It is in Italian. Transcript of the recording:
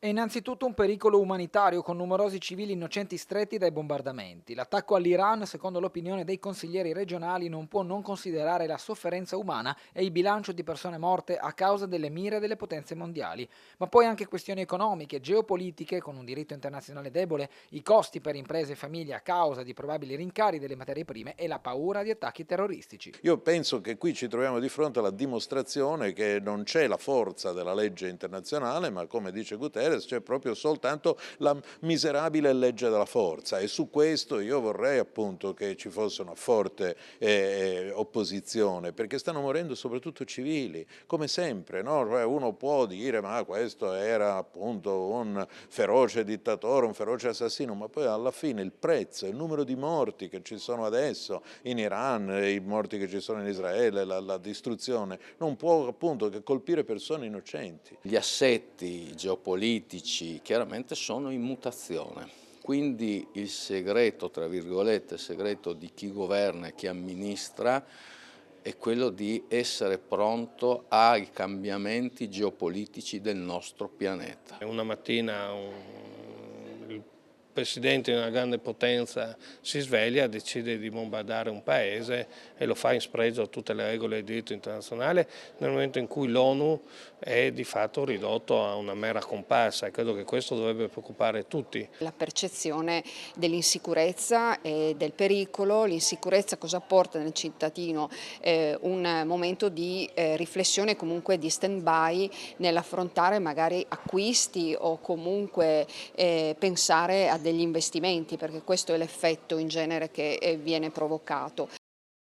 È innanzitutto un pericolo umanitario con numerosi civili innocenti stretti dai bombardamenti. L'attacco all'Iran, secondo l'opinione dei consiglieri regionali, non può non considerare la sofferenza umana e il bilancio di persone morte a causa delle mire delle potenze mondiali, ma poi anche questioni economiche, geopolitiche, con un diritto internazionale debole, i costi per imprese e famiglie a causa di probabili rincari delle materie prime e la paura di attacchi terroristici. Io penso che qui ci troviamo di fronte alla dimostrazione che non c'è la forza della legge internazionale, ma come dice Guterres c'è proprio soltanto la miserabile legge della forza, e su questo io vorrei appunto che ci fosse una forte opposizione, perché stanno morendo soprattutto civili, come sempre, no? Cioè, uno può dire ma questo era appunto un feroce dittatore, un feroce assassino, ma poi alla fine il prezzo, il numero di morti che ci sono adesso in Iran, i morti che ci sono in Israele, la distruzione, non può appunto che colpire persone innocenti. Gli assetti geopolitici chiaramente sono in mutazione, quindi il segreto, tra virgolette, segreto di chi governa e chi amministra è quello di essere pronto ai cambiamenti geopolitici del nostro pianeta. Una mattina il presidente di una grande potenza si sveglia, decide di bombardare un paese e lo fa in spregio a tutte le regole del diritto internazionale nel momento in cui l'ONU è di fatto ridotto a una mera comparsa, e credo che questo dovrebbe preoccupare tutti. La percezione dell'insicurezza e del pericolo, l'insicurezza cosa porta nel cittadino? Un momento di riflessione, comunque di stand-by nell'affrontare magari acquisti o comunque pensare a degli investimenti, perché questo è l'effetto in genere che viene provocato.